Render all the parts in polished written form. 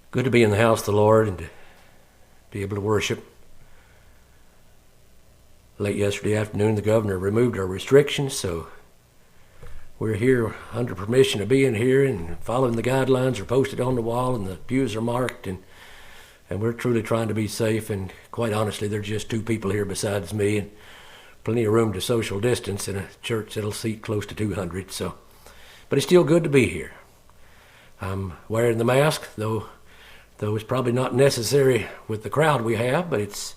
Good to be in the house of the Lord and to be able to worship. Late yesterday afternoon, the governor removed our restrictions, so we're here under permission of being here, and following the guidelines are posted on the wall and the pews are marked, and we're truly trying to be safe. And quite honestly, there's just two people here besides me, and plenty of room to social distance in a church that'll seat close to 200. But it's still good to be here. I'm wearing the mask, though it's probably not necessary with the crowd we have, but it's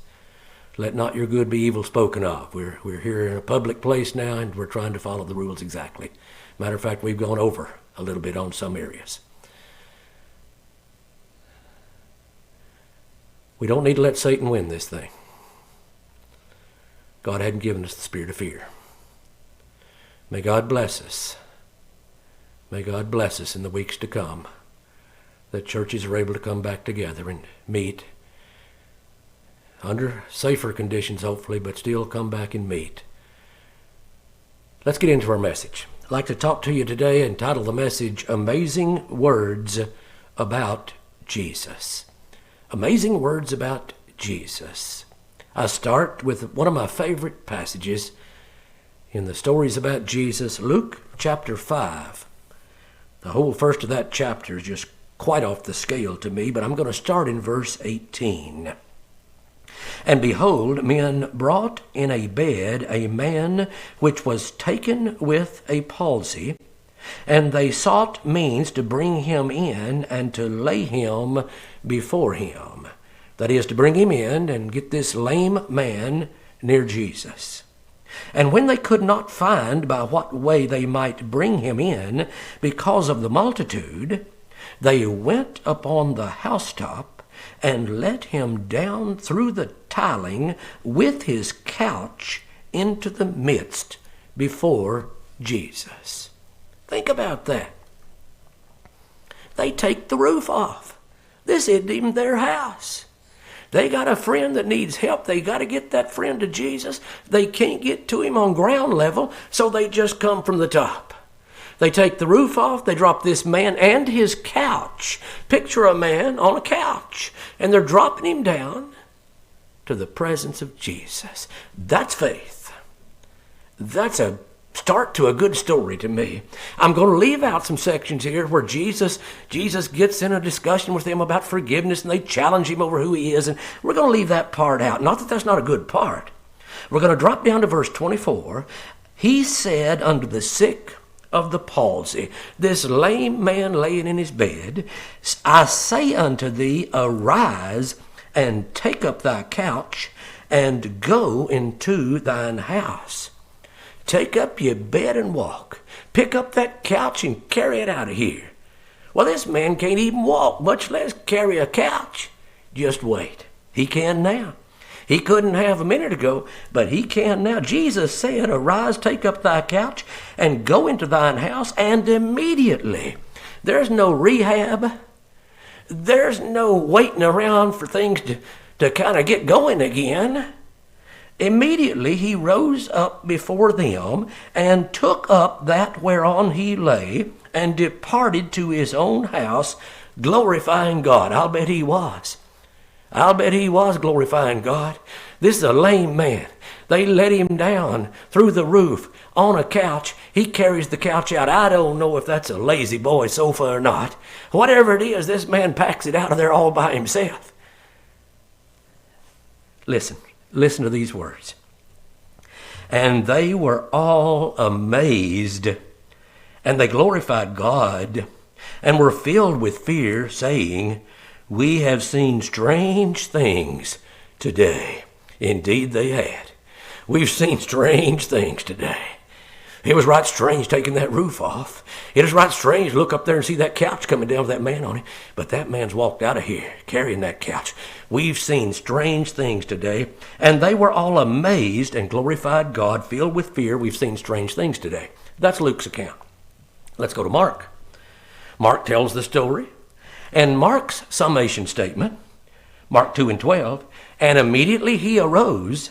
let not your good be evil spoken of. We're here in a public place now, and we're trying to follow the rules exactly. Matter of fact, we've gone over a little bit on some areas. We don't need to let Satan win this thing. God hadn't given us the spirit of fear. May God bless us. May God bless us in the weeks to come, that churches are able to come back together and meet under safer conditions, hopefully, but still come back and meet. Let's get into our message. I'd like to talk to you today and title the message, Amazing Words About Jesus. Amazing Words About Jesus. I start with one of my favorite passages in the stories about Jesus, Luke chapter 5. The whole first of that chapter is just quite off the scale to me, but I'm going to start in verse 18. And behold, men brought in a bed a man which was taken with a palsy, and they sought means to bring him in and to lay him before him. That is, to bring him in and get this lame man near Jesus. And when they could not find by what way they might bring him in because of the multitude, they went upon the housetop and let him down through the tiling with his couch into the midst before Jesus. Think about that. They take the roof off. This isn't even their house. They got a friend that needs help. They got to get that friend to Jesus. They can't get to him on ground level, so they just come from the top. They take the roof off. They drop this man and his couch. Picture a man on a couch, and they're dropping him down to the presence of Jesus. That's faith. That's a start to a good story to me. I'm going to leave out some sections here where Jesus gets in a discussion with them about forgiveness, and they challenge him over who he is, and we're going to leave that part out. Not that that's not a good part. We're going to drop down to verse 24. He said unto the sick of the palsy, this lame man laying in his bed, I say unto thee, arise and take up thy couch and go into thine house. Take up your bed and walk. Pick up that couch and carry it out of here. Well, this man can't even walk, much less carry a couch. Just wait. He can now. He couldn't have a minute ago, but he can now. Jesus said, arise, take up thy couch, and go into thine house, and immediately. There's no rehab. There's no waiting around for things to kind of get going again. Immediately he rose up before them, and took up that whereon he lay, and departed to his own house, glorifying God. I'll bet he was. I'll bet he was glorifying God. This is a lame man. They let him down through the roof on a couch. He carries the couch out. I don't know if that's a lazy boy sofa or not. Whatever it is, this man packs it out of there all by himself. Listen to these words. And they were all amazed, and they glorified God, and were filled with fear, saying, we have seen strange things today. Indeed they had. We've seen strange things today. It was right strange taking that roof off. It is right strange to look up there and see that couch coming down with that man on it. But that man's walked out of here carrying that couch. We've seen strange things today. And they were all amazed and glorified God, filled with fear. We've seen strange things today. That's Luke's account. Let's go to Mark. Mark tells the story. And Mark's summation statement, Mark 2:12, and immediately he arose,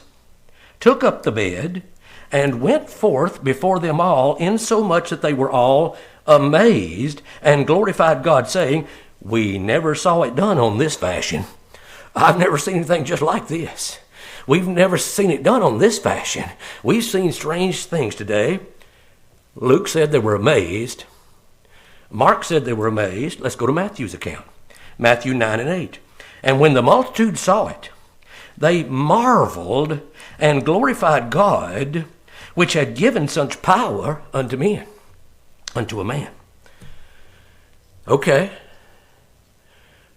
took up the bed, and went forth before them all, insomuch that they were all amazed and glorified God, saying, We never saw it done on this fashion. I've never seen anything just like this. We've never seen it done on this fashion. We've seen strange things today. Luke said they were amazed. Mark said they were amazed. Let's go to Matthew's account. Matthew 9 and 8. And when the multitude saw it, they marveled and glorified God, which had given such power unto men, unto a man. Okay.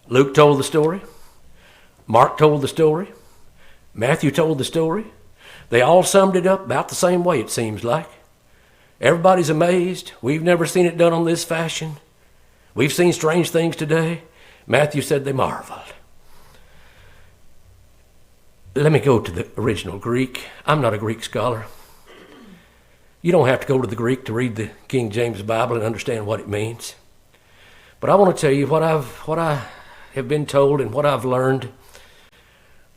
Luke told the story. Mark told the story. Matthew told the story. They all summed it up about the same way, it seems like. Everybody's amazed. We've never seen it done on this fashion. We've seen strange things today. Matthew said they marveled. Let me go to the original Greek. I'm not a Greek scholar. You don't have to go to the Greek to read the King James Bible and understand what it means. But I want to tell you what I have been told and what I've learned.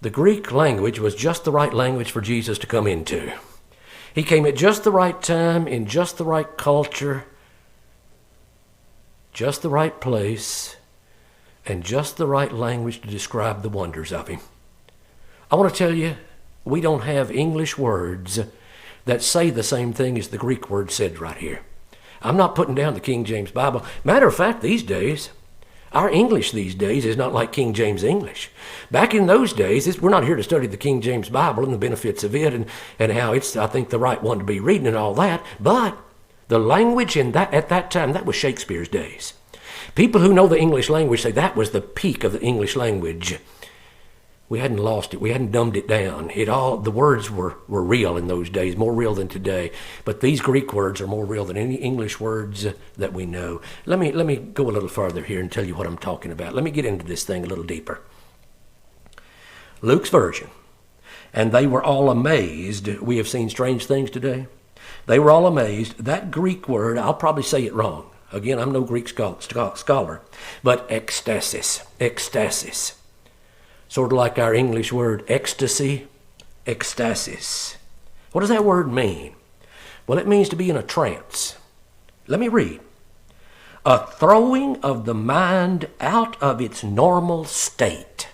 The Greek language was just the right language for Jesus to come into. He came at just the right time, in just the right culture, just the right place, and just the right language to describe the wonders of him. I want to tell you, we don't have English words that say the same thing as the Greek word said right here. I'm not putting down the King James Bible. Matter of fact, these days, our English these days is not like King James English. Back in those days, we're not here to study the King James Bible and the benefits of it and how it's, I think, the right one to be reading and all that. But the language at that time, that was Shakespeare's days. People who know the English language say that was the peak of the English language. We hadn't lost it. We hadn't dumbed it down. The words were real in those days, more real than today. But these Greek words are more real than any English words that we know. Let me go a little further here and tell you what I'm talking about. Let me get into this thing a little deeper. Luke's version. And they were all amazed. We have seen strange things today. They were all amazed. That Greek word, I'll probably say it wrong. Again, I'm no Greek scholar. But ecstasis. Sort of like our English word ecstasy, ecstasis. What does that word mean? Well, it means to be in a trance. Let me read. A throwing of the mind out of its normal state.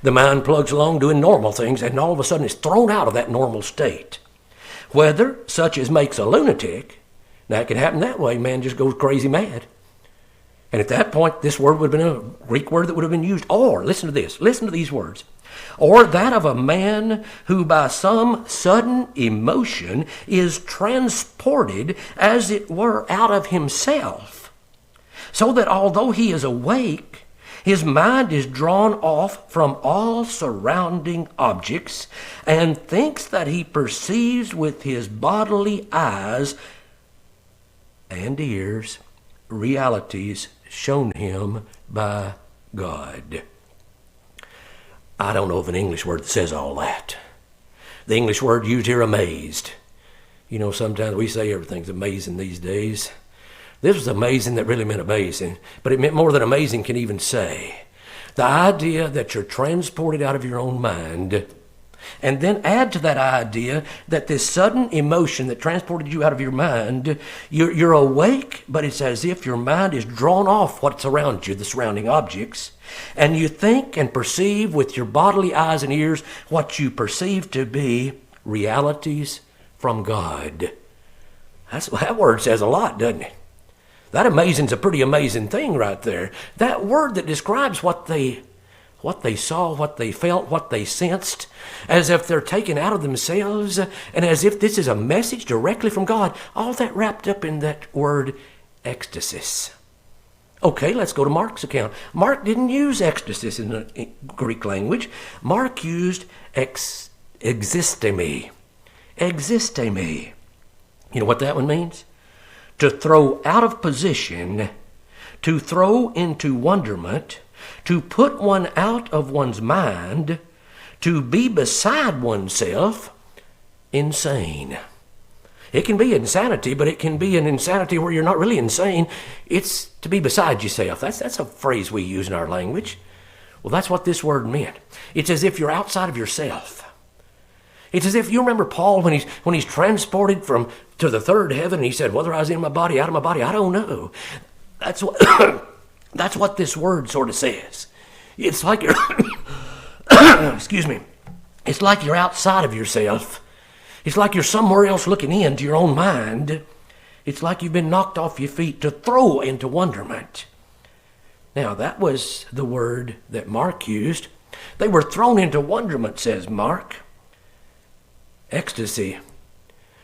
The mind plugs along doing normal things, and all of a sudden it's thrown out of that normal state. Whether such as makes a lunatic, now it can happen that way, man just goes crazy mad. And at that point, this word would have been a Greek word that would have been used. Or, listen to this, listen to these words. Or that of a man who by some sudden emotion is transported, as it were, out of himself, so that although he is awake, his mind is drawn off from all surrounding objects and thinks that he perceives with his bodily eyes and ears realities shown him by God. I don't know of an English word that says all that. The English word used here, amazed. You know, sometimes we say everything's amazing these days. This was amazing that really meant amazing, but it meant more than amazing can even say. The idea that you're transported out of your own mind, and then add to that idea that this sudden emotion that transported you out of your mind, you're awake, but it's as if your mind is drawn off what's around you, the surrounding objects, and you think and perceive with your bodily eyes and ears what you perceive to be realities from God. That word says a lot, doesn't it? That amazing's a pretty amazing thing right there. That word that describes what they saw, what they felt, what they sensed, as if they're taken out of themselves, and as if this is a message directly from God. All that wrapped up in that word, ecstasy. Okay, let's go to Mark's account. Mark didn't use ecstasy in the Greek language. Mark used existemi. Existemi. You know what that one means? To throw out of position, to throw into wonderment, to put one out of one's mind, to be beside oneself, insane. It can be insanity, but it can be an insanity where you're not really insane. It's to be beside yourself. That's a phrase we use in our language. Well, that's what this word meant. It's as if you're outside of yourself. It's as if, you remember Paul when he's transported to the third heaven, and he said, whether I was in my body, out of my body, I don't know. That's what That's what this word sort of says. It's like you're, excuse me, it's like you're outside of yourself. It's like you're somewhere else looking into your own mind. It's like you've been knocked off your feet to throw into wonderment. Now, that was the word that Mark used. They were thrown into wonderment, says Mark. Ecstasy,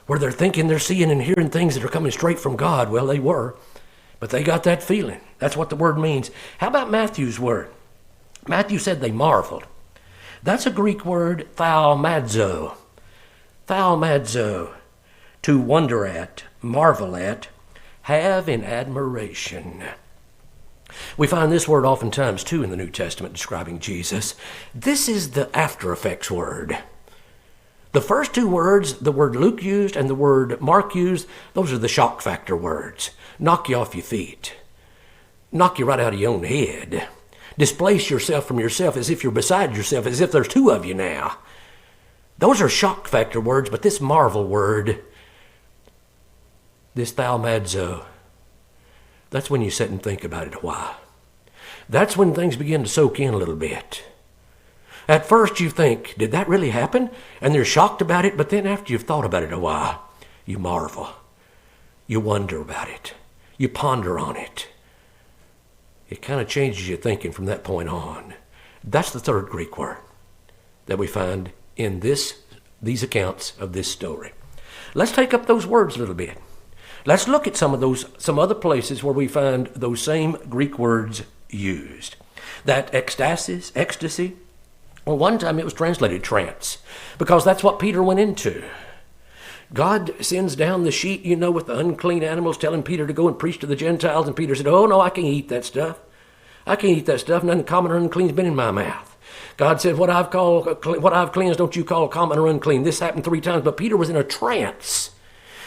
where they're thinking they're seeing and hearing things that are coming straight from God. Well, they were, but they got that feeling. That's what the word means. How about Matthew's word? Matthew said they marveled. That's a Greek word, thaumazo. Thaumazo, to wonder at, marvel at, have in admiration. We find this word oftentimes, too, in the New Testament describing Jesus. This is the after effects word. The first two words, the word Luke used and the word Mark used, those are the shock factor words. Knock you off your feet. Knock you right out of your own head. Displace yourself from yourself as if you're beside yourself, as if there's two of you now. Those are shock factor words, but this marvel word, this thaumazo, that's when you sit and think about it a while. That's when things begin to soak in a little bit. At first you think, did that really happen? And you're shocked about it, but then after you've thought about it a while, you marvel. You wonder about it. You ponder on it. It kind of changes your thinking from that point on. That's the third Greek word that we find in these accounts of this story. Let's take up those words a little bit. Let's look at some other places where we find those same Greek words used. That ecstasy. Well, one time it was translated trance, because that's what Peter went into. God sends down the sheet, with the unclean animals, telling Peter to go and preach to the Gentiles, and Peter said, oh, no, I can't eat that stuff. I can't eat that stuff. Nothing common or unclean's been in my mouth. God said, what I've cleansed, don't you call common or unclean. This happened 3 times, but Peter was in a trance.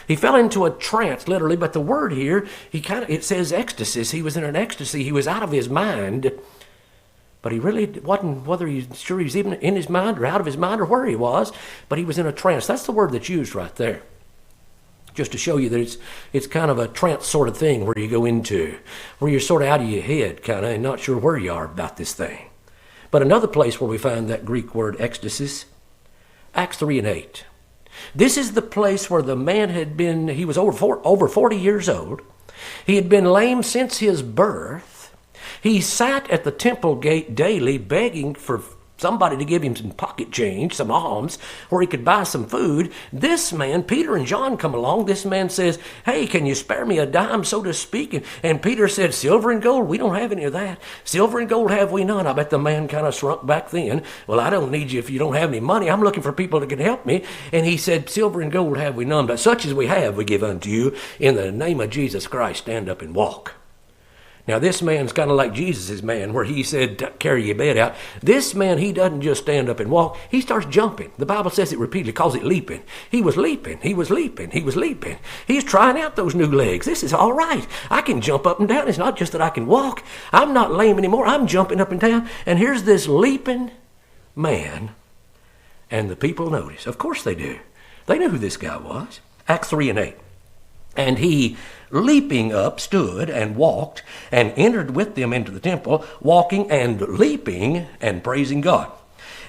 He fell into a trance, literally, but the word here, it says ecstasy. He was in an ecstasy. He was out of his mind, but he really wasn't, whether he's sure he was even in his mind or out of his mind or where he was, but he was in a trance. That's the word that's used right there, just to show you that it's kind of a trance sort of thing where you go into, where you're sort of out of your head, kind of, and not sure where you are about this thing. But another place where we find that Greek word ecstasy, Acts 3:8. This is the place where the man he was over 40 years old. He had been lame since his birth. He sat at the temple gate daily begging for somebody to give him some pocket change, some alms, where he could buy some food. This man, Peter and John, come along. This man says, hey, can you spare me a dime, so to speak? And Peter said, silver and gold, we don't have any of that. Silver and gold have we none. I bet the man kind of shrunk back then. Well, I don't need you if you don't have any money. I'm looking for people that can help me. And he said, silver and gold have we none, but such as we have we give unto you. In the name of Jesus Christ, stand up and walk. Now, this man's kind of like Jesus' man, where he said, carry your bed out. This man, he doesn't just stand up and walk. He starts jumping. The Bible says it repeatedly, calls it leaping. He was leaping. He was leaping. He was leaping. He's trying out those new legs. This is all right. I can jump up and down. It's not just that I can walk. I'm not lame anymore. I'm jumping up and down. And here's this leaping man. And the people notice. Of course they do. They knew who this guy was. Acts 3:8. And he, leaping up, stood and walked and entered with them into the temple, walking and leaping and praising God.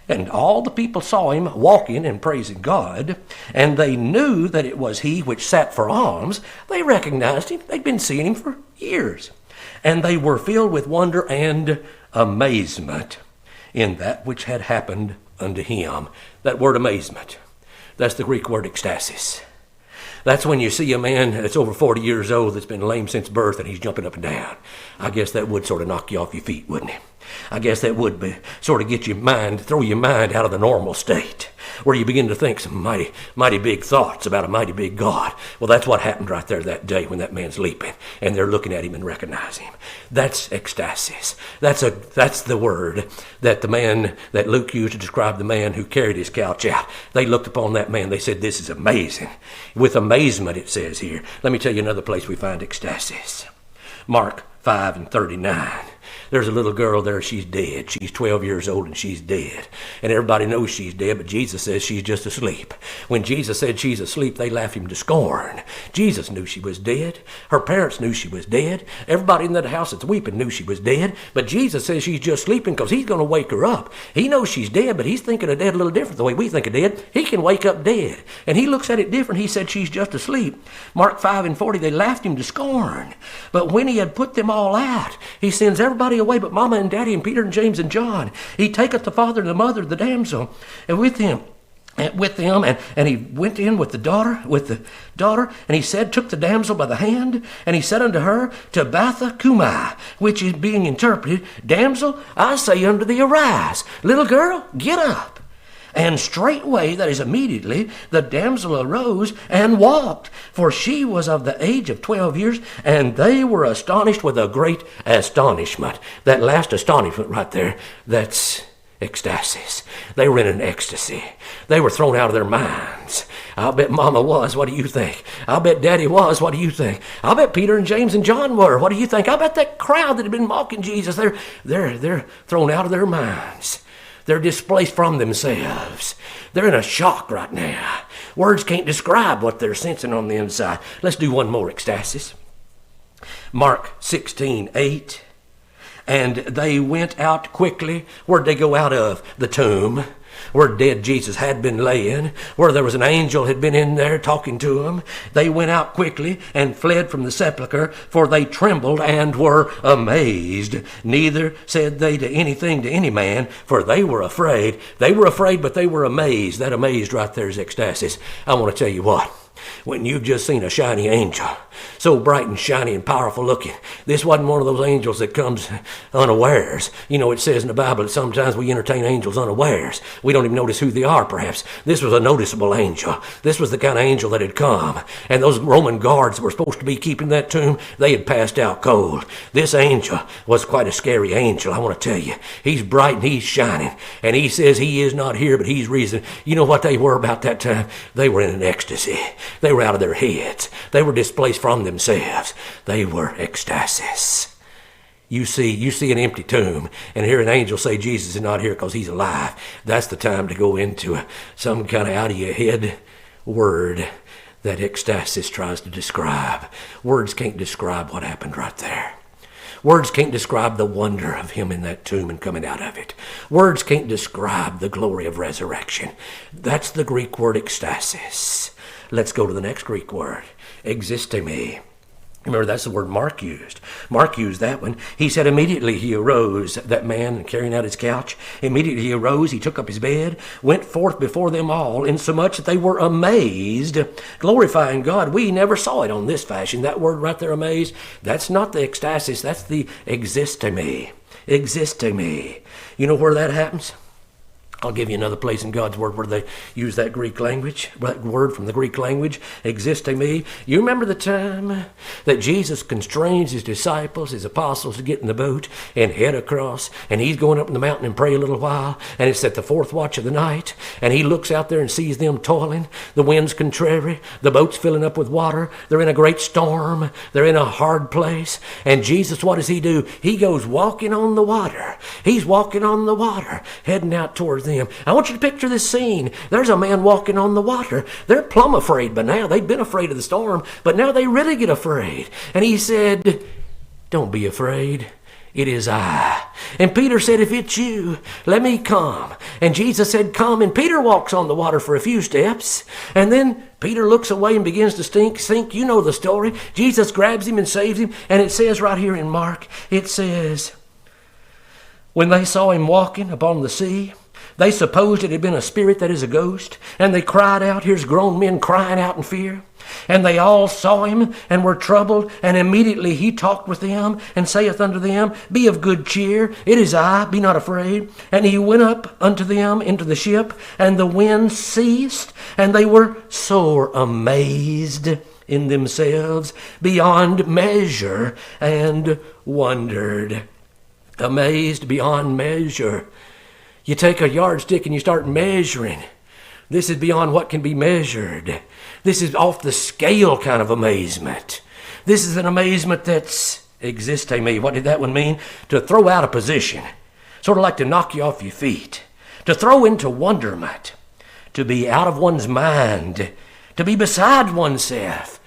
And all the people saw him walking and praising God, and they knew that it was he which sat for alms. They recognized him. They'd been seeing him for years. And they were filled with wonder and amazement in that which had happened unto him. That word amazement, that's the Greek word ecstasis. That's when you see a man that's over 40 years old that's been lame since birth and he's jumping up and down. I guess that would sort of knock you off your feet, wouldn't it? I guess that would sort of get your mind, throw your mind out of the normal state, where you begin to think some mighty, mighty big thoughts about a mighty big God. Well, that's what happened right there that day when that man's leaping, and they're looking at him and recognizing him. That's ecstasis. That's the word that the man that Luke used to describe the man who carried his couch out. They looked upon that man. They said, this is amazing. With amazement, it says here. Let me tell you another place we find ecstasis. Mark 5:39. There's a little girl there, she's dead. She's 12 years old and she's dead. And everybody knows she's dead, but Jesus says she's just asleep. When Jesus said she's asleep, they laughed him to scorn. Jesus knew she was dead. Her parents knew she was dead. Everybody in that house that's weeping knew she was dead. But Jesus says she's just sleeping because he's going to wake her up. He knows she's dead, but he's thinking of dead a little different the way we think of dead. He can wake up dead. And he looks at it different. He said she's just asleep. Mark 5:40, they laughed him to scorn. But when he had put them all out, he sends everybody away but Mama and Daddy and Peter and James and John. He taketh the father and the mother of the damsel, and with them, and he went in with the daughter, and he said, took the damsel by the hand, and he said unto her, Tabitha Cumi, which is being interpreted, Damsel, I say unto thee, arise. Little girl, get up. And straightway, that is immediately, the damsel arose and walked, for she was of the age of 12 years, and they were astonished with a great astonishment. That last astonishment right there, that's ecstasis. They were in an ecstasy. They were thrown out of their minds. I'll bet Mama was. What do you think? I'll bet Daddy was. What do you think? I'll bet Peter and James and John were. What do you think? I'll bet that crowd that had been mocking Jesus, they're thrown out of their minds. They're displaced from themselves. They're in a shock right now. Words can't describe what they're sensing on the inside. Let's do one more ecstasis. Mark 16:8. And they went out quickly. Where'd they go out of? The tomb, where dead Jesus had been laying, where there was an angel had been in there talking to him. They went out quickly and fled from the sepulchre, for they trembled and were amazed. Neither said they to anything to any man, for they were afraid. They were afraid, but they were amazed. That amazed right there is ecstasis. I want to tell you what. When you've just seen a shiny angel, so bright and shiny and powerful looking, this wasn't one of those angels that comes unawares. You know, it says in the Bible that sometimes we entertain angels unawares. We don't even notice who they are, perhaps. This was a noticeable angel. This was the kind of angel that had come. And those Roman guards that were supposed to be keeping that tomb, they had passed out cold. This angel was quite a scary angel, I want to tell you. He's bright and he's shining. And he says he is not here, but he's risen. You know what they were about that time? They were in an ecstasy. They were out of their heads. They were displaced from themselves. They were ecstasis. You see an empty tomb and hear an angel say Jesus is not here because he's alive. That's the time to go into some kind of out of your head word that ecstasis tries to describe. Words can't describe what happened right there. Words can't describe the wonder of him in that tomb and coming out of it. Words can't describe the glory of resurrection. That's the Greek word ecstasis. Let's go to the next Greek word, existeme. Remember, that's the word Mark used. Mark used that one. He said immediately he arose, that man carrying out his couch. Immediately he arose, he took up his bed, went forth before them all, insomuch that they were amazed, glorifying God. We never saw it on this fashion. That word right there, amazed, that's not the ecstasis, that's the existeme. Existeme. You know where that happens? I'll give you another place in God's Word where they use that Greek language, that word from the Greek language, existeme. You remember the time that Jesus constrains his disciples, his apostles, to get in the boat and head across, and he's going up in the mountain and pray a little while, and it's at the fourth watch of the night, and he looks out there and sees them toiling. The wind's contrary, the boat's filling up with water, they're in a great storm, they're in a hard place, and Jesus, what does he do? He goes walking on the water. He's walking on the water, heading out towards them. I want you to picture this scene. There's a man walking on the water. They're plumb afraid by now. They've been afraid of the storm, but now they really get afraid. And he said, don't be afraid. It is I. And Peter said, if it's you, let me come. And Jesus said, come. And Peter walks on the water for a few steps. And then Peter looks away and begins to sink. You know the story. Jesus grabs him and saves him. And it says right here in Mark, it says, when they saw him walking upon the sea, they supposed it had been a spirit, that is a ghost, and they cried out. Here's grown men crying out in fear. And they all saw him and were troubled, and immediately he talked with them and saith unto them, be of good cheer, it is I, be not afraid. And he went up unto them into the ship, and the wind ceased, and they were sore amazed in themselves beyond measure, and wondered. Amazed beyond measure. You take a yardstick and you start measuring. This is beyond what can be measured. This is off the scale kind of amazement. This is an amazement that's existe me. What did that one mean? To throw out of position. Sort of like to knock you off your feet. To throw into wonderment. To be out of one's mind. To be beside oneself.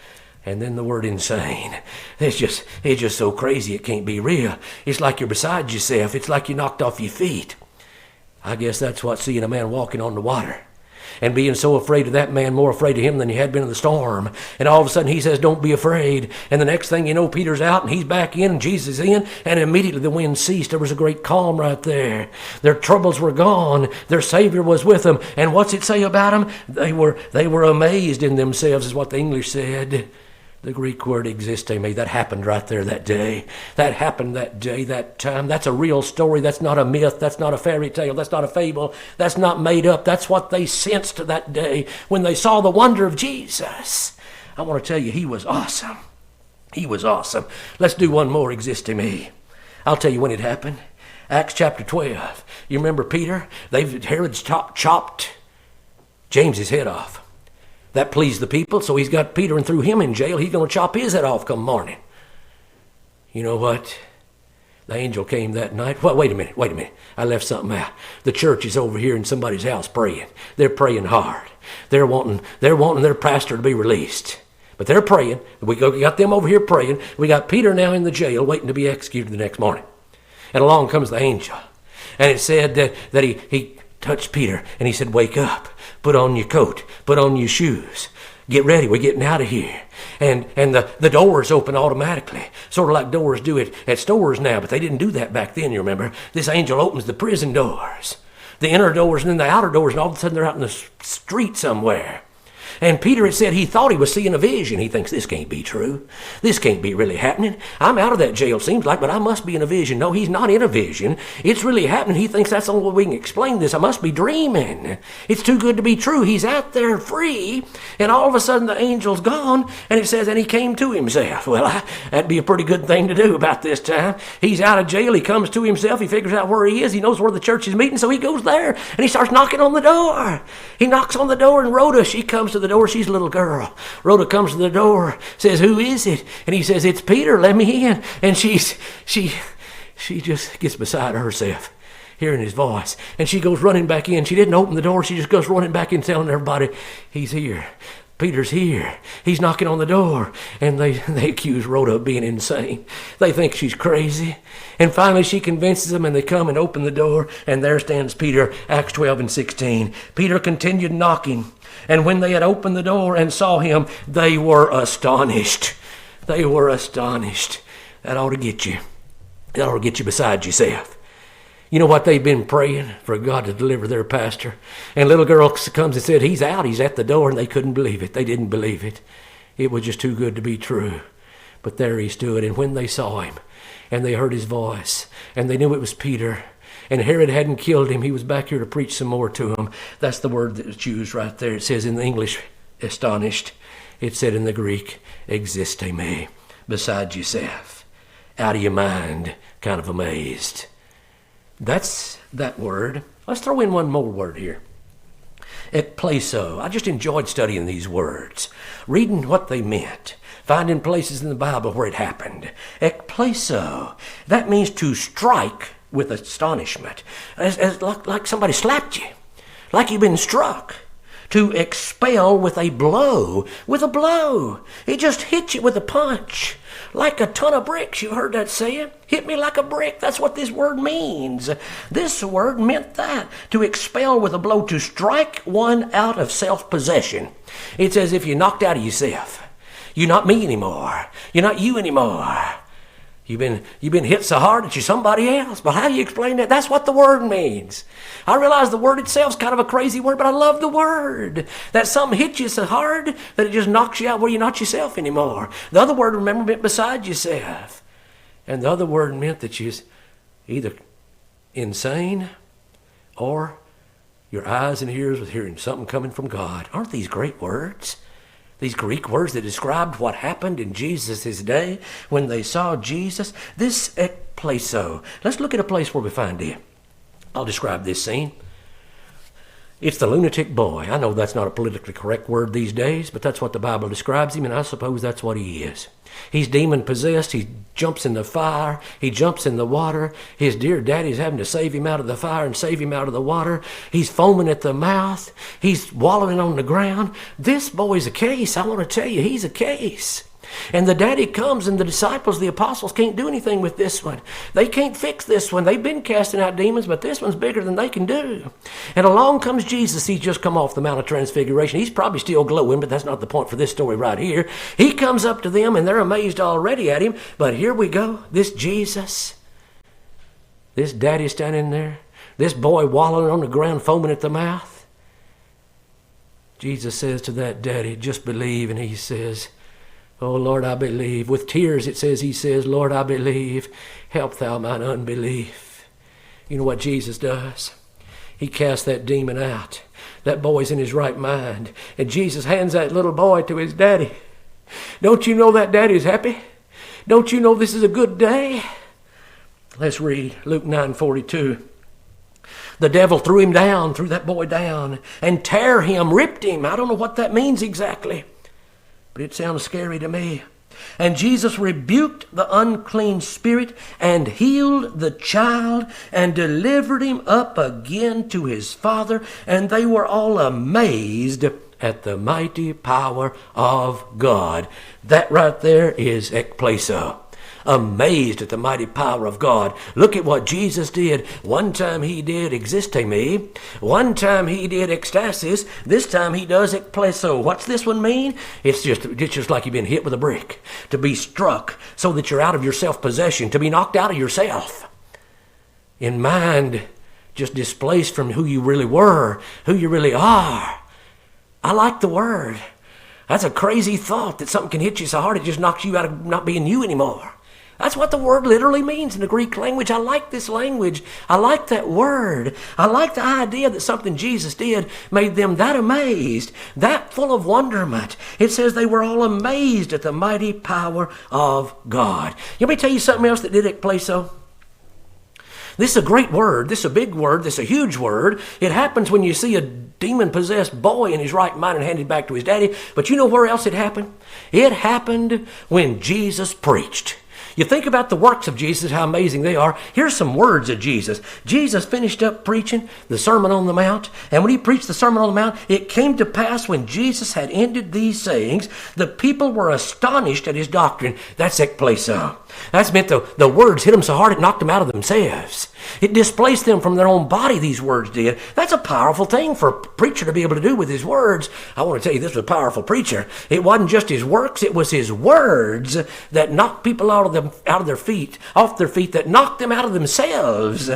And then the word insane. It's just so crazy it can't be real. It's like you're beside yourself. It's like you're knocked off your feet. I guess that's what seeing a man walking on the water and being so afraid of that man, more afraid of him than you had been of the storm. And all of a sudden he says, don't be afraid. And the next thing you know, Peter's out and he's back in and Jesus is in, and immediately the wind ceased. There was a great calm right there. Their troubles were gone. Their Savior was with them. And what's it say about them? They were amazed in themselves, is what the English said. The Greek word existe me, that happened right there that day. That happened that day, that time. That's a real story. That's not a myth. That's not a fairy tale. That's not a fable. That's not made up. That's what they sensed that day when they saw the wonder of Jesus. I want to tell you, he was awesome. He was awesome. Let's do one more, existe me. I'll tell you when it happened. Acts chapter 12. You remember Peter? Herod's chopped James's head off. That pleased the people, so he's got Peter and threw him in jail. He's going to chop his head off come morning. You know what? The angel came that night. Well, wait a minute. I left something out. The church is over here in somebody's house praying. They're praying hard. They're wanting their pastor to be released. But they're praying. We got them over here praying. We got Peter now in the jail waiting to be executed the next morning. And along comes the angel. And it said that he touched Peter and he said, wake up. Put on your coat. Put on your shoes. Get ready. We're getting out of here. And the doors open automatically. Sort of like doors do it at stores now. But they didn't do that back then, you remember. This angel opens the prison doors. The inner doors and then the outer doors. And all of a sudden they're out in the street somewhere. And Peter had said he thought he was seeing a vision. He thinks, this can't be true. This can't be really happening. I'm out of that jail, seems like, but I must be in a vision. No, he's not in a vision. It's really happening. He thinks that's the only way we can explain this. I must be dreaming. It's too good to be true. He's out there free, and all of a sudden the angel's gone, and it says, and he came to himself. Well, that'd be a pretty good thing to do about this time. He's out of jail. He comes to himself. He figures out where he is. He knows where the church is meeting, so he goes there, and he starts knocking on the door. He knocks on the door, and Rhoda, she comes to the door. She's a little girl. Rhoda comes to the door, says, who is it? And he says, it's Peter, let me in. And she just gets beside herself, hearing his voice. And she goes running back in. She didn't open the door. She just goes running back in, telling everybody, he's here. Peter's here. He's knocking on the door. And they accuse Rhoda of being insane. They think she's crazy. And finally she convinces them, and they come and open the door, and there stands Peter, Acts 12 and 16. Peter continued knocking. And when they had opened the door and saw him, they were astonished. They were astonished. That ought to get you. That ought to get you beside yourself. You know what they've been praying? For God to deliver their pastor. And a little girl comes and said, he's out, he's at the door, and they couldn't believe it. They didn't believe it. It was just too good to be true. But there he stood, and when they saw him, and they heard his voice, and they knew it was Peter, and Herod hadn't killed him, he was back here to preach some more to them. That's the word that's used right there. It says in the English, astonished. It said in the Greek, existe me, beside yourself, out of your mind, kind of amazed. That's that word. Let's throw in one more word here. Ekpleso. I just enjoyed studying these words, reading what they meant, finding places in the Bible where it happened. Ekpleso. That means to strike with astonishment, as like somebody slapped you, like you've been struck. To expel with a blow. It just hit you with a punch. Like a ton of bricks. You heard that saying? Hit me like a brick. That's what this word means. This word meant that. To expel with a blow. To strike one out of self-possession. It's as if you're knocked out of yourself. You're not me anymore. You're not you anymore. You've been hit so hard that you're somebody else. But how do you explain that? That's what the word means. I realize the word itself is kind of a crazy word, but I love the word. That something hits you so hard that it just knocks you out where you're not yourself anymore. The other word, remember, meant beside yourself. And the other word meant that you're either insane or your eyes and ears with hearing something coming from God. Aren't these great words? These Greek words that described what happened in Jesus' day when they saw Jesus. This ekpleso. Let's look at a place where we find it. I'll describe this scene. It's the lunatic boy. I know that's not a politically correct word these days, but that's what the Bible describes him, and I suppose that's what he is. He's demon-possessed. He jumps in the fire. He jumps in the water. His dear daddy's having to save him out of the fire and save him out of the water. He's foaming at the mouth. He's wallowing on the ground. This boy's a case. I want to tell you, he's a case. And the daddy comes, and the disciples, the apostles, can't do anything with this one. They can't fix this one. They've been casting out demons, but this one's bigger than they can do. And along comes Jesus. He's just come off the Mount of Transfiguration. He's probably still glowing, but that's not the point for this story right here. He comes up to them, and they're amazed already at him. But here we go. This Jesus, this daddy standing there, this boy wallowing on the ground, foaming at the mouth. Jesus says to that daddy, just believe, and he says, oh, Lord, I believe. With tears, it says, he says, Lord, I believe. Help thou mine unbelief. You know what Jesus does? He casts that demon out. That boy's in his right mind. And Jesus hands that little boy to his daddy. Don't you know that daddy's happy? Don't you know this is a good day? Let's read Luke 9:42. The devil threw that boy down, and tear him, ripped him. I don't know what that means exactly, but it sounds scary to me. And Jesus rebuked the unclean spirit and healed the child and delivered him up again to his father. And they were all amazed at the mighty power of God. That right there is ekpleso. Amazed at the mighty power of God. Look at what Jesus did. One time he did existeme. One time he did ecstasis. This time he does ekpleso. What's this one mean? It's just like you've been hit with a brick. To be struck so that you're out of your self-possession. To be knocked out of yourself. In mind, just displaced from who you really were, who you really are. I like the word. That's a crazy thought that something can hit you so hard it just knocks you out of not being you anymore. That's what the word literally means in the Greek language. I like this language. I like that word. I like the idea that something Jesus did made them that amazed, that full of wonderment. It says they were all amazed at the mighty power of God. Let me tell you something else that did ekpleso. This is a great word. This is a big word. This is a huge word. It happens when you see a demon-possessed boy in his right mind and handed back to his daddy. But you know where else it happened? It happened when Jesus preached. You think about the works of Jesus, how amazing they are. Here's some words of Jesus. Jesus finished up preaching the Sermon on the Mount. And when he preached the Sermon on the Mount, it came to pass when Jesus had ended these sayings, the people were astonished at his doctrine. That's ekpleso. That's meant the words hit them so hard it knocked them out of themselves. It displaced them from their own body, these words did. That's a powerful thing for a preacher to be able to do with his words. I want to tell you, this was a powerful preacher. It wasn't just his works, it was his words that knocked people off their feet, that knocked them out of themselves.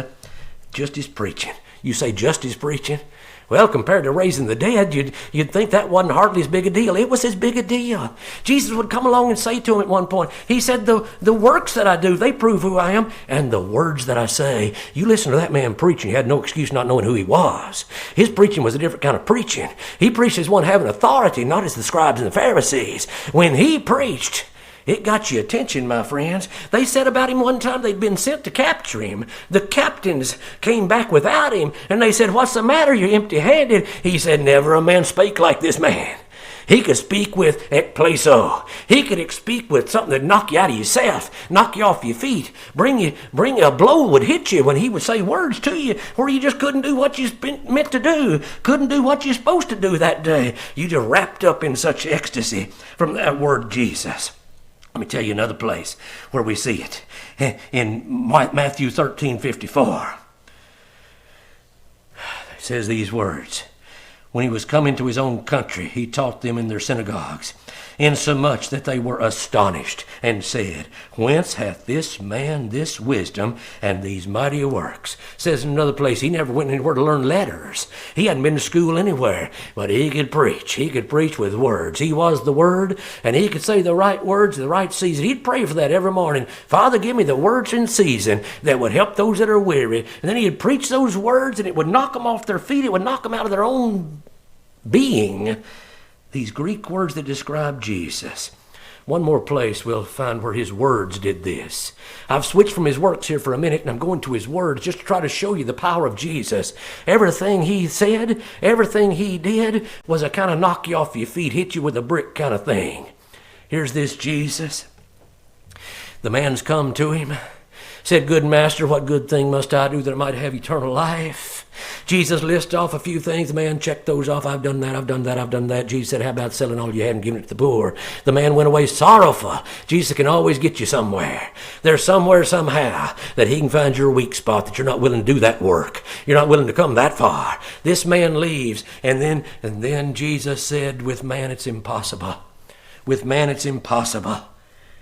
Just his preaching. You say just his preaching? Well, compared to raising the dead, you'd think that wasn't hardly as big a deal. It was as big a deal. Jesus would come along and say to him at one point, he said, the works that I do, they prove who I am, and the words that I say. You listen to that man preaching. He had no excuse not knowing who he was. His preaching was a different kind of preaching. He preached as one having authority, not as the scribes and the Pharisees. When he preached, it got your attention, my friends. They said about him one time they'd been sent to capture him. The captains came back without him, and they said, what's the matter? You're empty-handed. He said, never a man spake like this man. He could speak with ekpleso. He could speak with something that'd knock you out of yourself, knock you off your feet, bring a blow would hit you when he would say words to you where you just couldn't do what you meant to do, couldn't do what you're supposed to do that day. You just wrapped up in such ecstasy from that word Jesus. Let me tell you another place where we see it. In Matthew 13:54. It says these words. When he was come into his own country, he taught them in their synagogues, insomuch that they were astonished, and said, whence hath this man this wisdom and these mighty works? Says in another place, he never went anywhere to learn letters. He hadn't been to school anywhere, but he could preach. He could preach with words. He was the Word, and he could say the right words in the right season. He'd pray for that every morning. Father, give me the words in season that would help those that are weary. And then he'd preach those words, and it would knock them off their feet. It would knock them out of their own being. These Greek words that describe Jesus. one more place we'll find where his words did this. I've switched from his works here for a minute, and I'm going to his words just to try to show you the power of Jesus. Everything he said, everything he did was a kind of knock you off your feet, hit you with a brick kind of thing. Here's this Jesus. The man's come to him, said, "Good master, what good thing must I do that I might have eternal life?" Jesus lists off a few things. The man checked those off. "I've done that, I've done that, I've done that." Jesus said, "How about selling all you had and giving it to the poor?" The man went away sorrowful. Jesus can always get you somewhere. There's somewhere, somehow, that he can find your weak spot, that you're not willing to do that work. You're not willing to come that far. This man leaves, and then Jesus said, "With man it's impossible. With man it's impossible."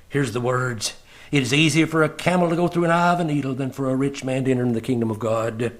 Here's the words. "It is easier for a camel to go through an eye of a needle than for a rich man to enter into the kingdom of God."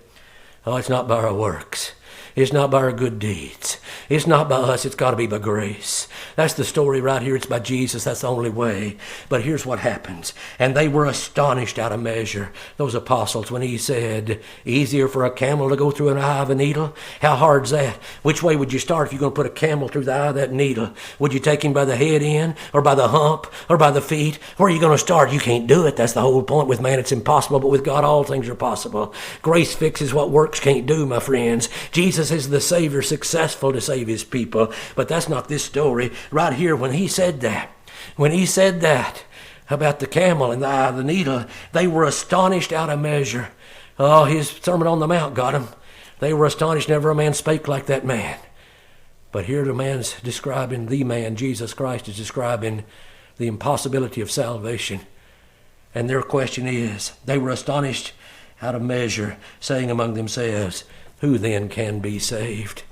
Oh, it's not by our works. It's not by our good deeds. It's not by us. It's got to be by grace. That's the story right here. It's by Jesus. That's the only way. But here's what happens. "And they were astonished out of measure," those apostles, when he said, "Easier for a camel to go through an eye of a needle." How hard's that? Which way would you start if you're going to put a camel through the eye of that needle? Would you take him by the head end, or by the hump, or by the feet? Where are you going to start? You can't do it. That's the whole point. With man it's impossible, but with God all things are possible. Grace fixes what works can't do, my friends. Jesus is the Savior, successful to save his people. But that's not this story. Right here, when he said that about the camel and the eye of the needle, they were astonished out of measure. Oh, his Sermon on the Mount got them. They were astonished. Never a man spake like that man. But here the man's describing, the man, Jesus Christ, is describing the impossibility of salvation. And their question is, they were astonished out of measure, saying among themselves, "Who then can be saved?"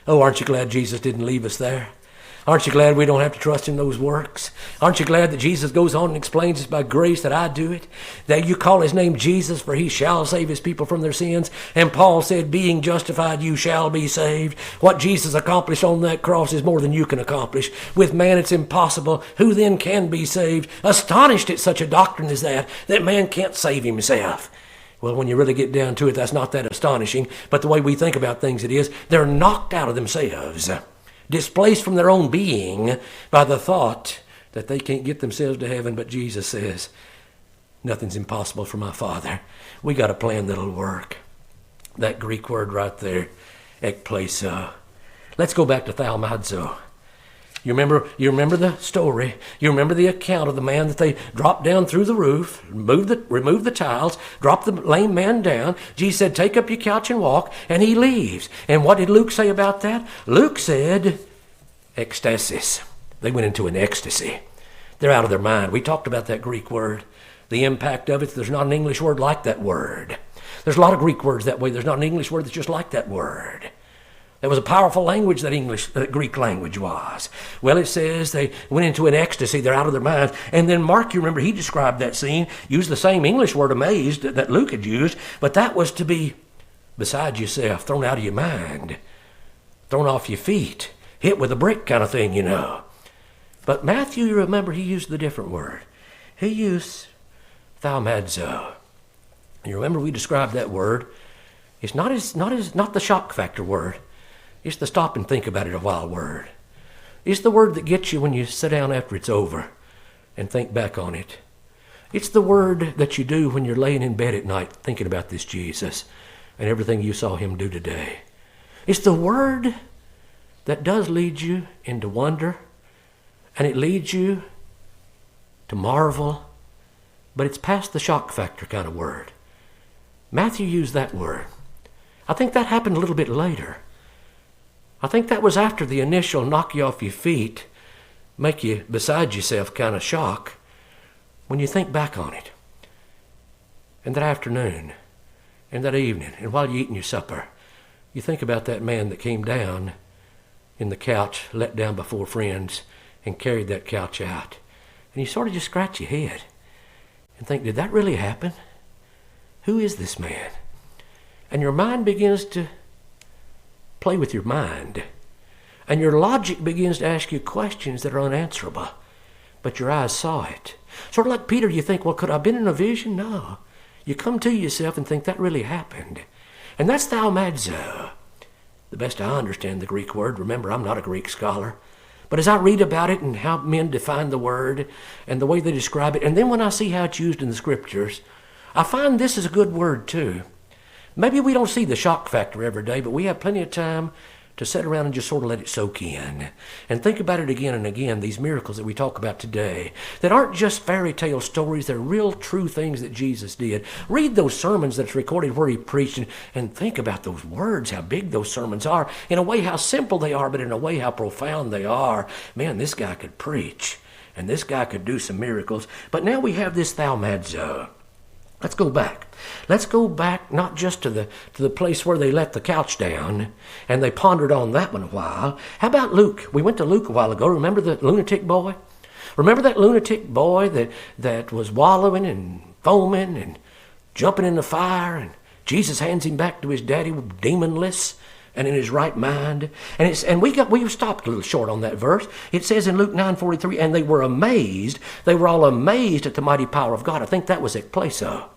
Oh, aren't you glad Jesus didn't leave us there? Aren't you glad we don't have to trust in those works? Aren't you glad that Jesus goes on and explains it's by grace that I do it? That you call his name Jesus, for he shall save his people from their sins. And Paul said, being justified, you shall be saved. What Jesus accomplished on that cross is more than you can accomplish. With man it's impossible. Who then can be saved? Astonished at such a doctrine as that man can't save himself. Well, when you really get down to it, that's not that astonishing. But the way we think about things it is, they're knocked out of themselves, displaced from their own being by the thought that they can't get themselves to heaven. But Jesus says, nothing's impossible for my Father. We got a plan that'll work. That Greek word right there, ekpleso. Let's go back to thaumazo. You remember the story. You remember the account of the man that they dropped down through the roof, removed the tiles, dropped the lame man down. Jesus said, "Take up your couch and walk," and he leaves. And what did Luke say about that? Luke said, ecstasis. They went into an ecstasy. They're out of their mind. We talked about that Greek word. The impact of it, there's not an English word like that word. There's a lot of Greek words that way. There's not an English word that's just like that word. There was a powerful language that Greek language was. Well, it says they went into an ecstasy. They're out of their minds. And then Mark, you remember, he described that scene, used the same English word, amazed, that Luke had used, but that was to be beside yourself, thrown out of your mind, thrown off your feet, hit with a brick kind of thing, you know. But Matthew, you remember, he used the different word. He used thaumazo. You remember we described that word. It's not the shock factor word. It's the stop and think about it a while word. It's the word that gets you when you sit down after it's over and think back on it. It's the word that you do when you're laying in bed at night thinking about this Jesus and everything you saw him do today. It's the word that does lead you into wonder, and it leads you to marvel, but it's past the shock factor kind of word. Matthew used that word. I think that happened a little bit later. I think that was after the initial knock you off your feet, make you beside yourself kind of shock, when you think back on it. And that afternoon, and that evening, and while you're eating your supper, you think about that man that came down in the couch, let down before friends, and carried that couch out. And you sort of just scratch your head and think, did that really happen? Who is this man? And your mind begins to play with your mind. And your logic begins to ask you questions that are unanswerable. But your eyes saw it. Sort of like Peter, you think, well, could I have been in a vision? No. You come to yourself and think that really happened. And that's thaumazo. The best I understand the Greek word, remember, I'm not a Greek scholar, But as I read about it and how men define the word and the way they describe it, and then when I see how it's used in the scriptures, I find this is a good word too. Maybe we don't see the shock factor every day, but we have plenty of time to sit around and just sort of let it soak in and think about it again and again, these miracles that we talk about today that aren't just fairy tale stories, they're real true things that Jesus did. Read those sermons that's recorded where he preached and think about those words, how big those sermons are, in a way how simple they are, but in a way how profound they are. Man, this guy could preach and this guy could do some miracles. But now we have this thaumazo. Let's go back. Let's go back not just to the place where they let the couch down and they pondered on that one a while. How about Luke? We went to Luke a while ago. Remember the lunatic boy? Remember that lunatic boy that was wallowing and foaming and jumping in the fire, and Jesus hands him back to his daddy demonless and in his right mind. And we stopped a little short on that verse. It says in Luke 9:43, and they were amazed. They were all amazed at the mighty power of God. I think that was ekpleso.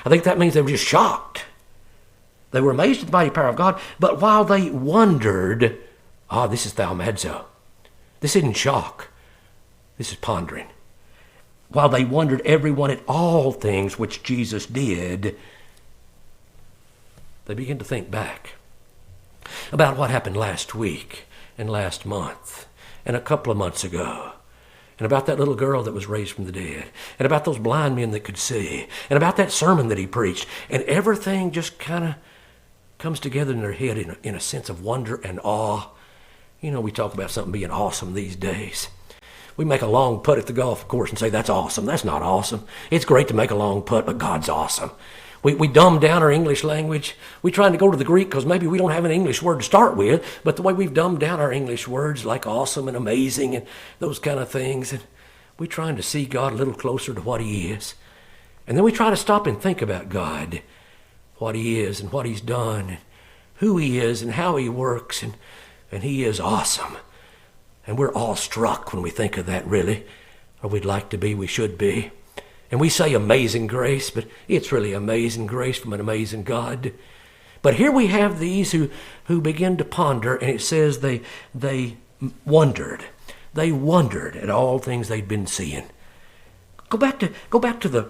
I think that means they were just shocked. They were amazed at the mighty power of God, but while they wondered, this is thaumazo. This isn't shock. This is pondering. While they wondered, everyone at all things which Jesus did, they began to think back about what happened last week and last month and a couple of months ago, and about that little girl that was raised from the dead, and about those blind men that could see, and about that sermon that he preached, and everything just kind of comes together in their head in a sense of wonder and awe. You know, we talk about something being awesome these days. We make a long putt at the golf course and say, that's awesome. That's not awesome. It's great to make a long putt, but God's awesome. We dumb down our English language. We're trying to go to the Greek because maybe we don't have an English word to start with, but the way we've dumbed down our English words like awesome and amazing and those kind of things, and we're trying to see God a little closer to what he is. And then we try to stop and think about God, what he is and what he's done, and who he is and how he works, and he is awesome. And we're awestruck when we think of that, really, or we'd like to be, we should be. And we say amazing grace, but it's really amazing grace from an amazing God. But here we have these who begin to ponder, and it says they wondered. They wondered at all things they'd been seeing. Go back to the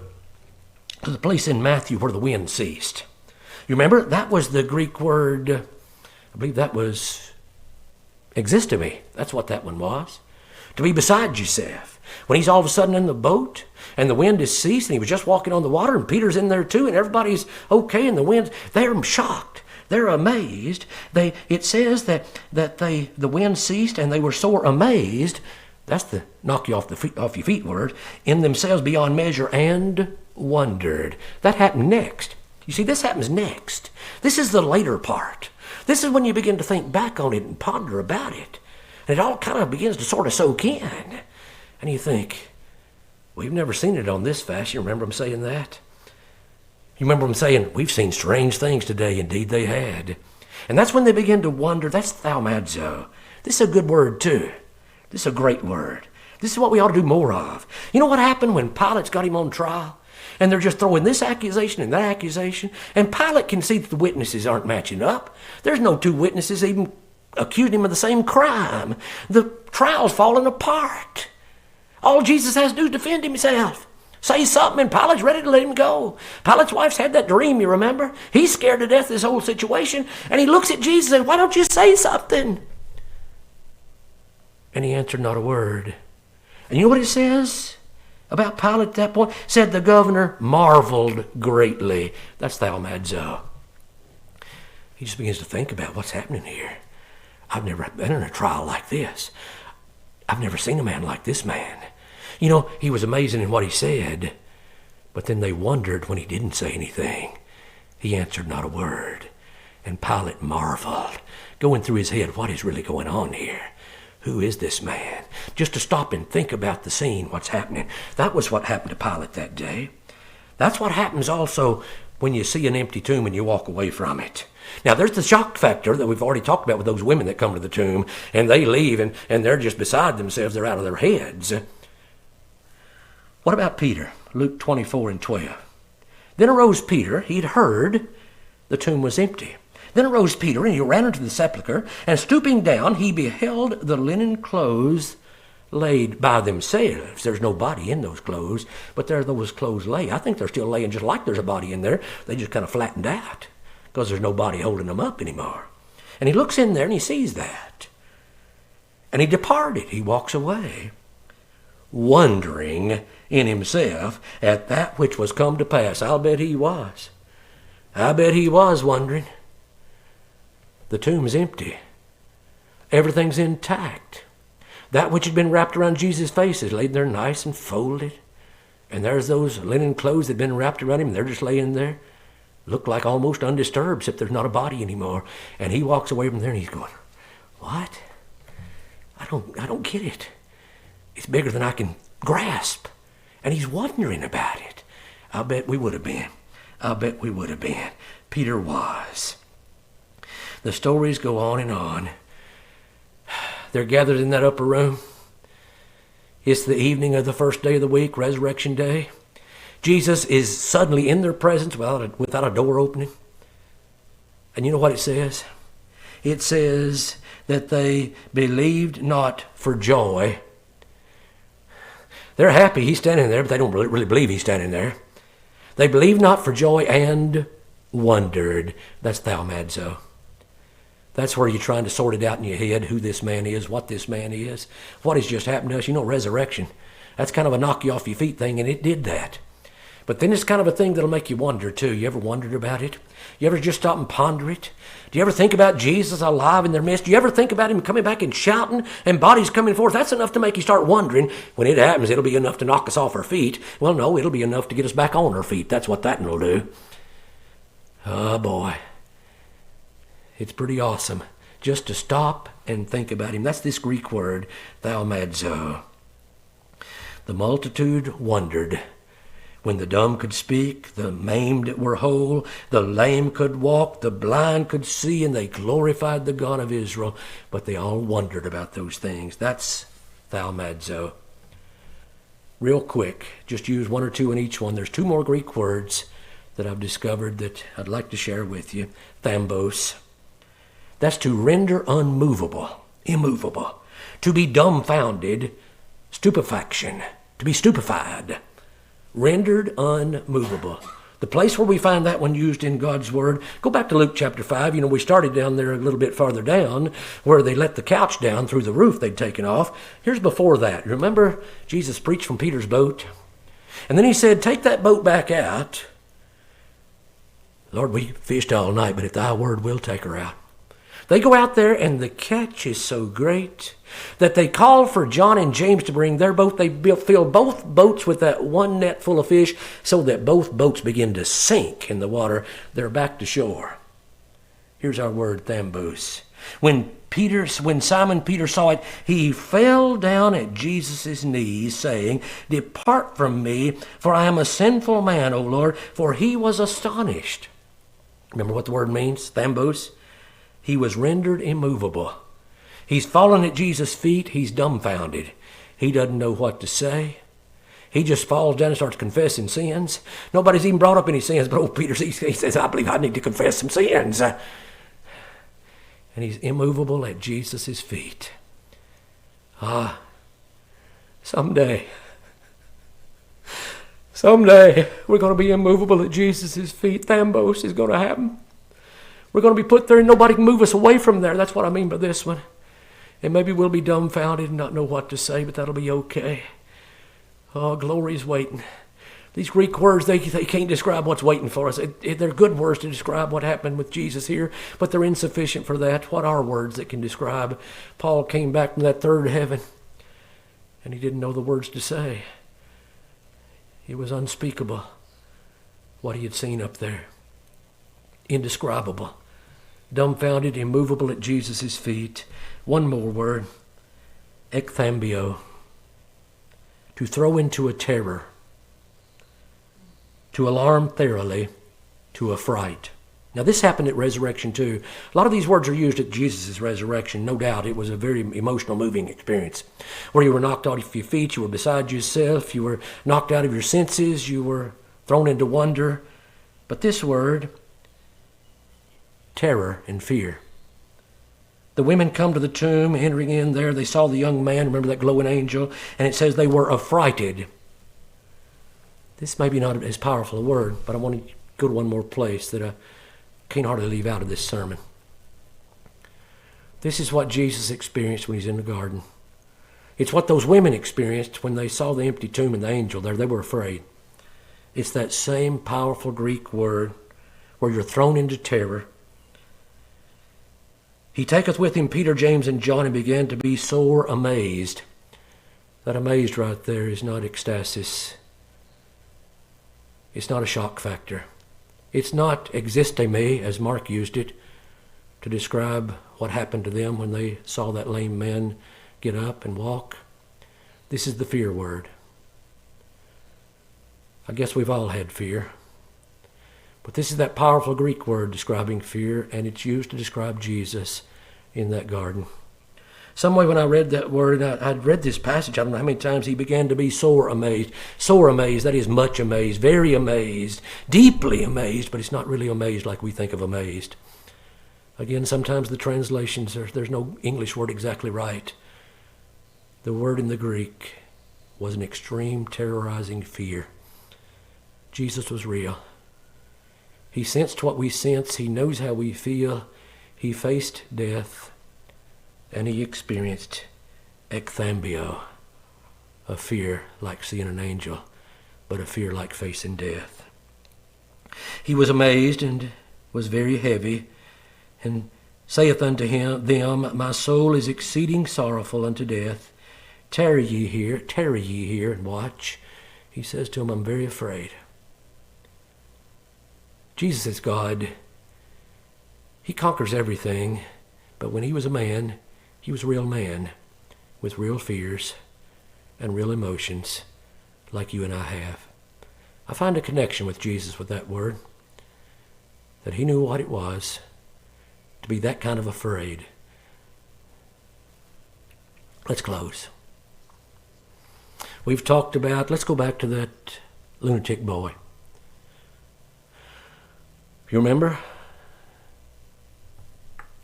place in Matthew where the wind ceased. You remember? That was the Greek word, I believe that was existemi. That's what that one was. To be beside yourself. When he's all of a sudden in the boat and the wind has ceased and he was just walking on the water and Peter's in there too and everybody's okay and the wind, they're shocked. They're amazed. It says that the wind ceased and they were sore amazed. That's the knock you off your feet word. In themselves beyond measure and wondered. That happened next. You see, this happens next. This is the later part. This is when you begin to think back on it and ponder about it. And it all kind of begins to sort of soak in. And you think, we've never seen it on this fashion. Remember them saying that? You remember them saying, we've seen strange things today. Indeed they had. And that's when they begin to wonder. That's thaumazo. This is a good word too. This is a great word. This is what we ought to do more of. You know what happened when Pilate's got him on trial? And they're just throwing this accusation and that accusation. And Pilate can see that the witnesses aren't matching up. There's no two witnesses even accusing him of the same crime. The trial's falling apart. All Jesus has to do is defend himself. Say something and Pilate's ready to let him go. Pilate's wife's had that dream, you remember? He's scared to death of this whole situation. And he looks at Jesus and says, why don't you say something? And he answered not a word. And you know what it says about Pilate at that point? It said the governor marveled greatly. That's thaumazo. He just begins to think about what's happening here. I've never been in a trial like this. I've never seen a man like this man. You know, he was amazing in what he said, but then they wondered when he didn't say anything. He answered not a word. And Pilate marveled, going through his head, what is really going on here? Who is this man? Just to stop and think about the scene, what's happening. That was what happened to Pilate that day. That's what happens also when you see an empty tomb and you walk away from it. Now, there's the shock factor that we've already talked about with those women that come to the tomb, and they leave, and they're just beside themselves. They're out of their heads. What about Peter? Luke 24:12. Then arose Peter. He'd heard the tomb was empty. Then arose Peter, and he ran into the sepulchre, and stooping down, he beheld the linen clothes laid by themselves. There's no body in those clothes, but there those clothes lay. I think they're still laying just like there's a body in there. They just kind of flattened out because there's no body holding them up anymore. And he looks in there and he sees that. And he departed. He walks away, wondering in himself at that which was come to pass. I'll bet he was. I bet he was wondering. The tomb's empty. Everything's intact. That which had been wrapped around Jesus' face is laid there nice and folded. And there's those linen clothes that had been wrapped around him. They're just laying there. Look like almost undisturbed, except there's not a body anymore. And he walks away from there and he's going, what? I don't get it. It's bigger than I can grasp. And he's wondering about it. I bet we would have been. I bet we would have been. Peter was. The stories go on and on. They're gathered in that upper room. It's the evening of the first day of the week, Resurrection Day. Jesus is suddenly in their presence without a door opening. And you know what it says? It says that they believed not for joy. They're happy he's standing there, but they don't really believe he's standing there. They believed not for joy and wondered. That's thaumazo. That's where you're trying to sort it out in your head, who this man is, what this man is, what has just happened to us. You know, resurrection, that's kind of a knock you off your feet thing, and it did that. But then it's kind of a thing that'll make you wonder, too. You ever wondered about it? You ever just stop and ponder it? Do you ever think about Jesus alive in their midst? Do you ever think about him coming back and shouting and bodies coming forth? That's enough to make you start wondering. When it happens, it'll be enough to knock us off our feet. Well, no, it'll be enough to get us back on our feet. That's what that will do. Oh, boy. It's pretty awesome just to stop and think about him. That's this Greek word, thaumazo. The multitude wondered. When the dumb could speak, the maimed were whole, the lame could walk, the blind could see, and they glorified the God of Israel. But they all wondered about those things. That's thaumazo. Real quick, just use one or two in each one. There's two more Greek words that I've discovered that I'd like to share with you. Thambos. That's to render unmovable, immovable. To be dumbfounded, stupefaction, to be stupefied. Rendered unmovable. The place where we find that one used in God's Word, go back to Luke chapter 5. You know, we started down there a little bit farther down where they let the couch down through the roof they'd taken off. Here's before that. Remember, Jesus preached from Peter's boat? And then he said, take that boat back out. Lord, we fished all night, but if thy word will take her out. They go out there, and the catch is so great that they call for John and James to bring their boat. They fill both boats with that one net full of fish so that both boats begin to sink in the water. They're back to shore. Here's our word, thambos. When Simon Peter saw it, he fell down at Jesus' knees, saying, depart from me, for I am a sinful man, O Lord. For he was astonished. Remember what the word means, thambos? He was rendered immovable. He's fallen at Jesus' feet. He's dumbfounded. He doesn't know what to say. He just falls down and starts confessing sins. Nobody's even brought up any sins, but old Peter, he says, I believe I need to confess some sins. And he's immovable at Jesus' feet. Someday we're going to be immovable at Jesus' feet. Thambos is going to happen. We're going to be put there and nobody can move us away from there. That's what I mean by this one. And maybe we'll be dumbfounded and not know what to say, but that'll be okay. Oh, glory's waiting. These Greek words, they can't describe what's waiting for us. They're good words to describe what happened with Jesus here, but they're insufficient for that. What are words that can describe? Paul came back from that third heaven, and he didn't know the words to say. It was unspeakable what he had seen up there. Indescribable. Dumbfounded, immovable at Jesus' feet. One more word. Ekthambio. To throw into a terror. To alarm thoroughly. To affright. Now this happened at resurrection too. A lot of these words are used at Jesus' resurrection. No doubt it was a very emotional, moving experience. Where you were knocked off your feet, you were beside yourself, you were knocked out of your senses, you were thrown into wonder. But this word, terror and fear. The women come to the tomb, entering in there. They saw the young man, remember that glowing angel, and it says they were affrighted. This may be not as powerful a word, but I want to go to one more place that I can't hardly leave out of this sermon. This is what Jesus experienced when he's in the garden. It's what those women experienced when they saw the empty tomb and the angel there. They were afraid. It's that same powerful Greek word where you're thrown into terror. He taketh with him Peter, James, and John, and began to be sore amazed. That amazed right there is not ecstasis. It's not a shock factor. It's not existe me, as Mark used it, to describe what happened to them when they saw that lame man get up and walk. This is the fear word. I guess we've all had fear. But this is that powerful Greek word describing fear, and it's used to describe Jesus in that garden. Some way when I read that word, and I'd read this passage, I don't know how many times, he began to be sore amazed. Sore amazed, that is much amazed, very amazed, deeply amazed, but it's not really amazed like we think of amazed. Again, sometimes the translations, there's no English word exactly right. The word in the Greek was an extreme, terrorizing fear. Jesus was real. He sensed what we sense. He knows how we feel. He faced death, and he experienced ekthambio, a fear like seeing an angel, but a fear like facing death. He was amazed and was very heavy, and saith unto them, My soul is exceeding sorrowful unto death. Tarry ye here, and watch. He says to them, I'm very afraid. Jesus is God. He conquers everything, but when he was a man, he was a real man with real fears and real emotions like you and I have. I find a connection with Jesus with that word, that he knew what it was to be that kind of afraid. Let's close. We've talked about, let's go back to that lunatic boy. You remember?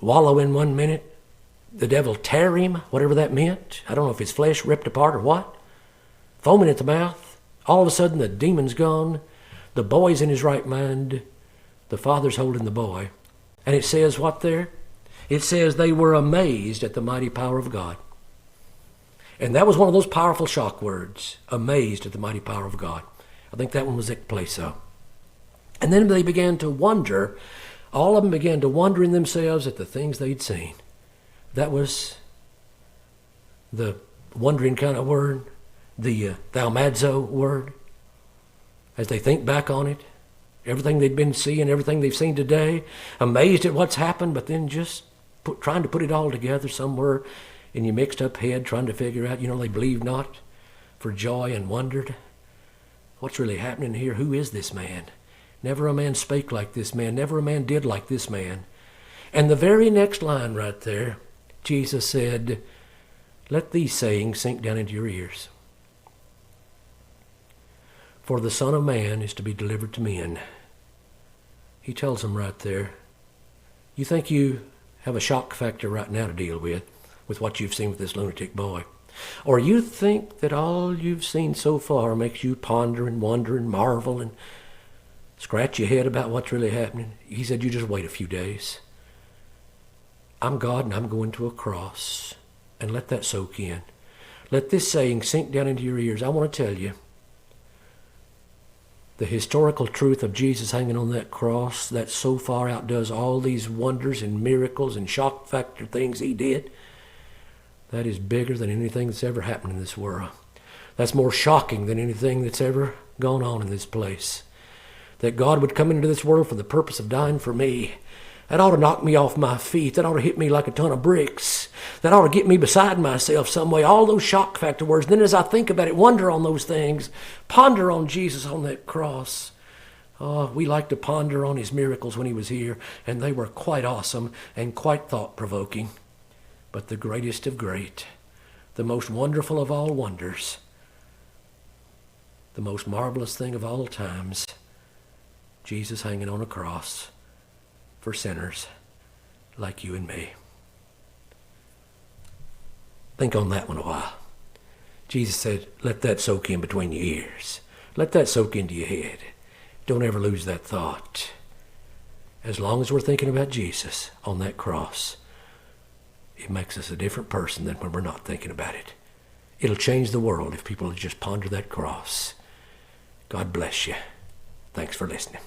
Wallow in 1 minute, the devil tear him, whatever that meant. I don't know if his flesh ripped apart or what. Foaming at the mouth. All of a sudden the demon's gone. The boy's in his right mind. The father's holding the boy. And it says what there? It says they were amazed at the mighty power of God. And that was one of those powerful shock words. Amazed at the mighty power of God. I think that one was ekpleso. And then they began to wonder. All of them began to wonder in themselves at the things they'd seen. That was the wondering kind of word, the thaumazo word. As they think back on it, everything they'd been seeing, everything they've seen today, amazed at what's happened, but then just trying to put it all together somewhere in your mixed up head, trying to figure out, they believed not for joy and wondered. What's really happening here? Who is this man? Never a man spake like this man. Never a man did like this man. And the very next line right there, Jesus said, let these sayings sink down into your ears. For the Son of Man is to be delivered to men. He tells them right there, you think you have a shock factor right now to deal with what you've seen with this lunatic boy. Or you think that all you've seen so far makes you ponder and wonder and marvel and scratch your head about what's really happening. He said, you just wait a few days. I'm God and I'm going to a cross. And let that soak in. Let this saying sink down into your ears. I want to tell you, the historical truth of Jesus hanging on that cross, that so far outdoes all these wonders and miracles and shock factor things he did, that is bigger than anything that's ever happened in this world. That's more shocking than anything that's ever gone on in this place. That God would come into this world for the purpose of dying for me. That ought to knock me off my feet. That ought to hit me like a ton of bricks. That ought to get me beside myself some way. All those shock factor words. And then as I think about it, wonder on those things. Ponder on Jesus on that cross. Oh, we like to ponder on his miracles when he was here. And they were quite awesome and quite thought-provoking. But the greatest of great, the most wonderful of all wonders, the most marvelous thing of all times, Jesus hanging on a cross for sinners. like you and me. Think on that one a while. Jesus said, let that soak in between your ears. Let that soak into your head. Don't ever lose that thought. As long as we're thinking about Jesus on that cross, it makes us a different person than when we're not thinking about it. It'll change the world if people just ponder that cross. God bless you. Thanks for listening.